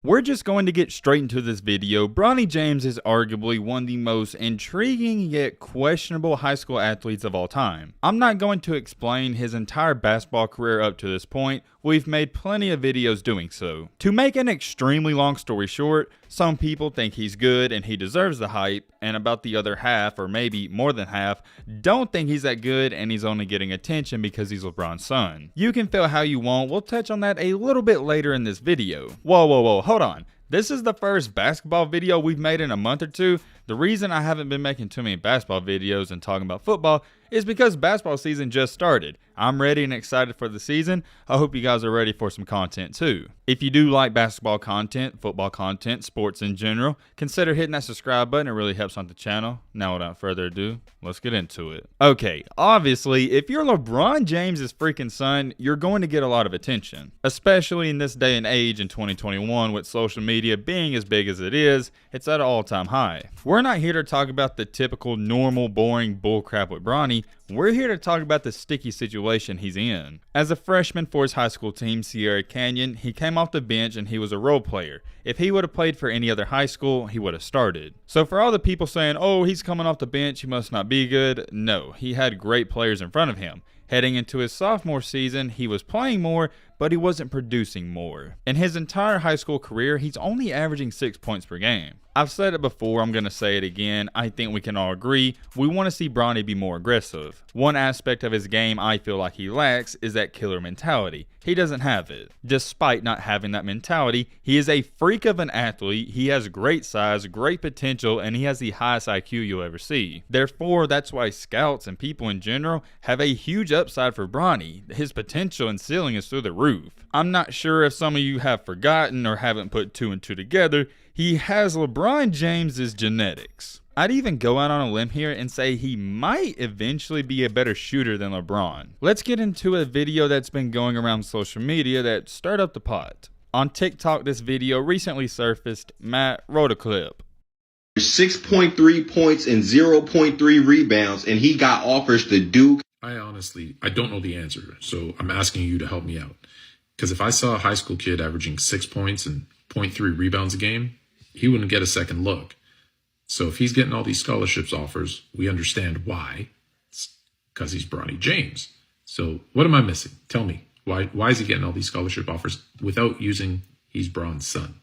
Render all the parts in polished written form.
We're just going to get straight into this video. Bronny James is arguably one of the most intriguing yet questionable high school athletes of all time. I'm not going to explain his entire basketball career up to this point. We've made plenty of videos doing so. To make an extremely long story short, some people think he's good and he deserves the hype, and about the other half, or maybe more than half, don't think he's that good and he's only getting attention because he's LeBron's son. You can feel how you want. We'll touch on that a little bit later in this video. Whoa, hold on. This is the first basketball video we've made in a month or two. The reason I haven't been making too many basketball videos and talking about football is because basketball season just started. I'm ready and excited for the season. I hope you guys are ready for some content too. If you do like basketball content, football content, sports in general, consider hitting that subscribe button. It really helps on the channel. Now without further ado, let's get into it. Okay, obviously, if you're LeBron James' freaking son, you're going to get a lot of attention. Especially in this day and age in 2021 with social media being as big as it is, it's at an all-time high. We're not here to talk about the typical normal boring bullcrap with Bronny. We're here to talk about the sticky situation he's in. As a freshman for his high school team, Sierra Canyon, he came off the bench and he was a role player. If he would have played for any other high school, he would have started. So for all the people saying, oh, he's coming off the bench, he must not be good, no, he had great players in front of him. Heading into his sophomore season, he was playing more, but he wasn't producing more. In his entire high school career, he's only averaging 6 points per game. I've said it before, I'm going to say it again. I think we can all agree, we want to see Bronny be more aggressive. One aspect of his game I feel like he lacks is that killer mentality. He doesn't have it. Despite not having that mentality, he is a freak of an athlete. He has great size, great potential, and he has the highest IQ you'll ever see. Therefore, that's why scouts and people in general have a huge upside for Bronny. His potential and ceiling is through the roof. I'm not sure if some of you have forgotten or haven't put two and two together. He has LeBron James's genetics. I'd even go out on a limb here and say he might eventually be a better shooter than LeBron. Let's get into a video that's been going around social media that stirred up the pot. On TikTok, this video recently surfaced. Matt wrote a clip. 6.3 points and 0.3 rebounds, and he got offers to Duke. I don't know the answer, so I'm asking you to help me out. Because if I saw a high school kid averaging 6 points and 0.3 rebounds a game, he wouldn't get a second look. So if he's getting all these scholarships offers, we understand why. It's because he's Bronny James. So what am I missing? Tell me, why is he getting all these scholarship offers without using he's Bron's son?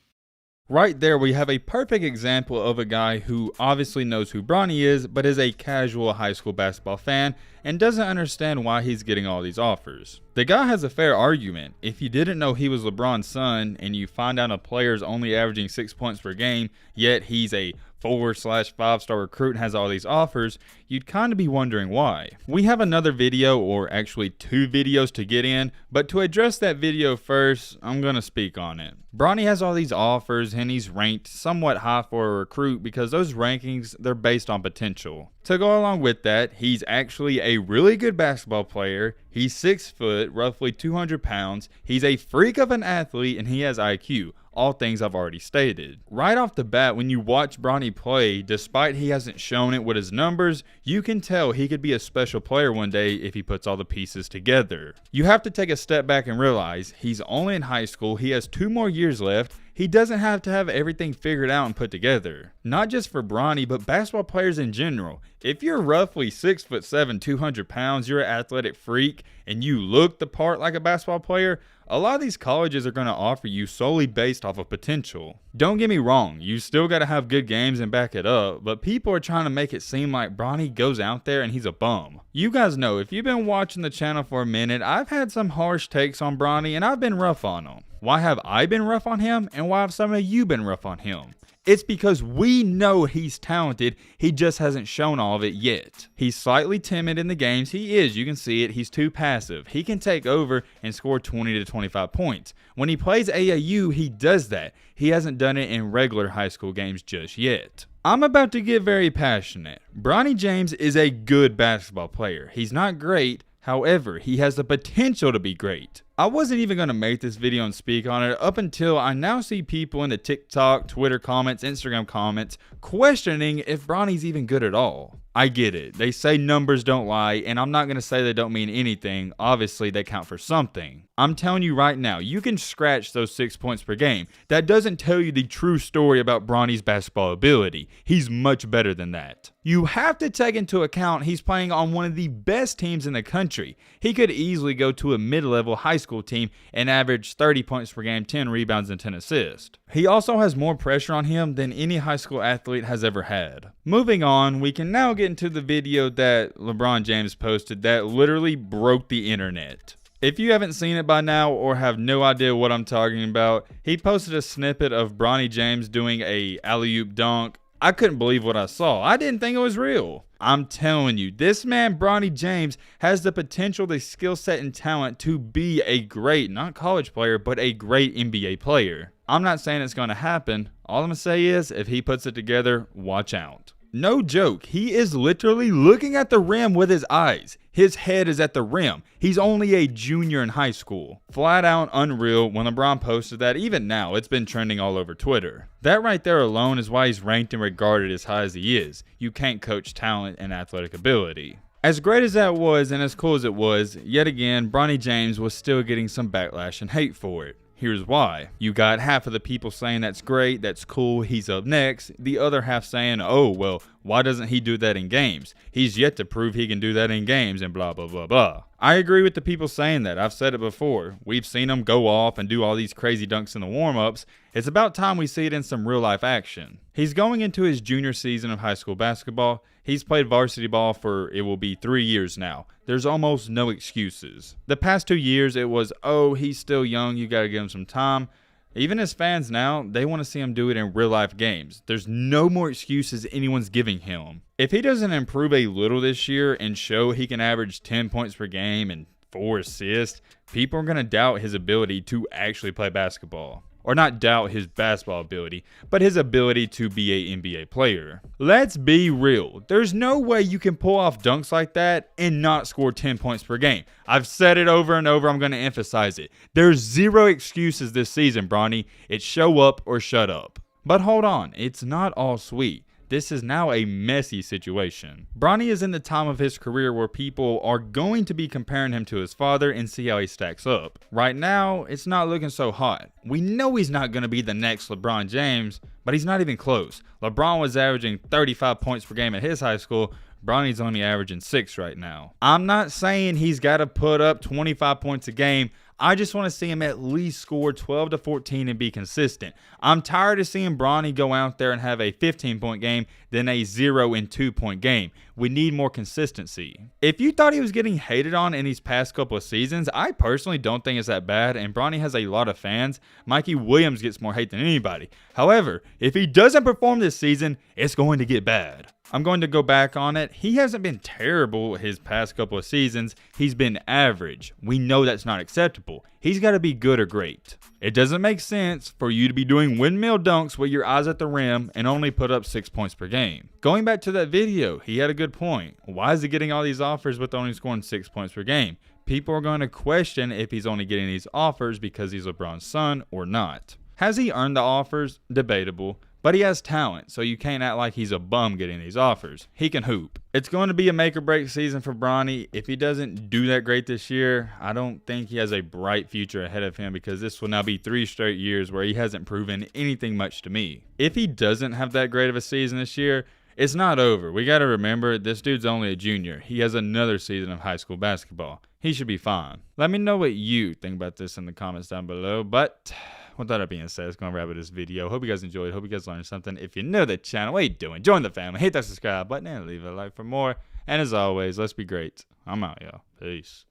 Right there, we have a perfect example of a guy who obviously knows who Bronny is, but is a casual high school basketball fan and doesn't understand why he's getting all these offers. The guy has a fair argument. If you didn't know he was LeBron's son and you find out a player's only averaging 6 points per game, yet he's a 4/5-star recruit and has all these offers, you'd kind of be wondering why. We have another video, or actually two videos to get in, but to address that video first, I'm going to speak on it. Bronny has all these offers and he's ranked somewhat high for a recruit because those rankings, they're based on potential. To go along with that, he's actually a really good basketball player. He's 6 foot, roughly 200 pounds. He's a freak of an athlete and he has IQ. All things I've already stated. Right off the bat, when you watch Bronny play, despite he hasn't shown it with his numbers, you can tell he could be a special player one day if he puts all the pieces together. You have to take a step back and realize he's only in high school, he has 2 more years left. He doesn't have to have everything figured out and put together. Not just for Bronny, but basketball players in general. If you're roughly 6'7", 200 pounds, you're an athletic freak, and you look the part like a basketball player, a lot of these colleges are going to offer you solely based off of potential. Don't get me wrong, you still got to have good games and back it up, but people are trying to make it seem like Bronny goes out there and he's a bum. You guys know, if you've been watching the channel for a minute, I've had some harsh takes on Bronny and I've been rough on him. Why have I been rough on him, and why have some of you been rough on him? It's because we know he's talented, he just hasn't shown all of it yet. He's slightly timid in the games, he is, you can see it, he's too passive. He can take over and score 20 to 25 points. When he plays AAU, he does that. He hasn't done it in regular high school games just yet. I'm about to get very passionate. Bronny James is a good basketball player. He's not great, however, he has the potential to be great. I wasn't even going to make this video and speak on it up until I now see people in the TikTok, Twitter comments, Instagram comments questioning if Bronny's even good at all. I get it. They say numbers don't lie, and I'm not going to say they don't mean anything. Obviously, they count for something. I'm telling you right now, you can scratch those 6 points per game. That doesn't tell you the true story about Bronny's basketball ability. He's much better than that. You have to take into account he's playing on one of the best teams in the country. He could easily go to a mid-level high school team and average 30 points per game, 10 rebounds, and 10 assists. He also has more pressure on him than any high school athlete has ever had. Moving on, we can now get into the video that LeBron James posted that literally broke the internet. If you haven't seen it by now or have no idea what I'm talking about, he posted a snippet of Bronny James doing a alley-oop dunk. I couldn't believe what I saw. I didn't think it was real. I'm telling you, this man, Bronny James, has the potential, the skill set, and talent to be a great, not college player, but a great NBA player. I'm not saying it's going to happen. All I'm going to say is, if he puts it together, watch out. No joke, he is literally looking at the rim with his eyes. His head is at the rim. He's only a junior in high school. Flat out unreal. When LeBron posted that, even now, it's been trending all over Twitter. That right there alone is why he's ranked and regarded as high as he is. You can't coach talent and athletic ability. As great as that was and as cool as it was, yet again, Bronny James was still getting some backlash and hate for it. Here's why. You got half of the people saying that's great, that's cool, he's up next. The other half saying, oh, well, why doesn't he do that in games? He's yet to prove he can do that in games and blah, blah, blah, blah. I agree with the people saying that. I've said it before. We've seen him go off and do all these crazy dunks in the warm-ups. It's about time we see it in some real-life action. He's going into his junior season of high school basketball. He's played varsity ball for, it will be 3 years now. There's almost no excuses. The past 2 years, it was, oh, he's still young, you gotta give him some time. Even as fans now, they want to see him do it in real-life games. There's no more excuses anyone's giving him. If he doesn't improve a little this year and show he can average 10 points per game and 4 assists, people are going to doubt his ability to actually play basketball. Or not doubt his basketball ability, but his ability to be an NBA player. Let's be real. There's no way you can pull off dunks like that and not score 10 points per game. I've said it over and over. I'm going to emphasize it. There's zero excuses this season, Bronny. It's show up or shut up. But hold on. It's not all sweet. This is now a messy situation. Bronny is in the time of his career where people are going to be comparing him to his father and see how he stacks up. Right now, it's not looking so hot. We know he's not going to be the next LeBron James, but he's not even close. LeBron was averaging 35 points per game at his high school. Bronny's only averaging 6 right now. I'm not saying he's got to put up 25 points a game. I just want to see him at least score 12 to 14 and be consistent. I'm tired of seeing Bronny go out there and have a 15-point game, then a 0 and 2-point game. We need more consistency. If you thought he was getting hated on in these past couple of seasons, I personally don't think it's that bad, and Bronny has a lot of fans. Mikey Williams gets more hate than anybody. However, if he doesn't perform this season, it's going to get bad. I'm going to go back on it. He hasn't been terrible his past couple of seasons. He's been average. We know that's not acceptable. He's got to be good or great. It doesn't make sense for you to be doing windmill dunks with your eyes at the rim and only put up 6 points per game. Going back to that video, he had a good point. Why is he getting all these offers with only scoring 6 points per game? People are going to question if he's only getting these offers because he's LeBron's son or not. Has he earned the offers? Debatable. But he has talent, so you can't act like he's a bum getting these offers. He can hoop. It's going to be a make or break season for Bronny. If he doesn't do that great this year, I don't think he has a bright future ahead of him because this will now be 3 straight years where he hasn't proven anything much to me. If he doesn't have that great of a season this year, it's not over. We got to remember, this dude's only a junior. He has another season of high school basketball. He should be fine. Let me know what you think about this in the comments down below. But with that being said, it's going to wrap up this video. Hope you guys enjoyed. Hope you guys learned something. If you're new to the channel, what are you doing? Join the family. Hit that subscribe button and leave a like for more. And as always, let's be great. I'm out, y'all. Peace.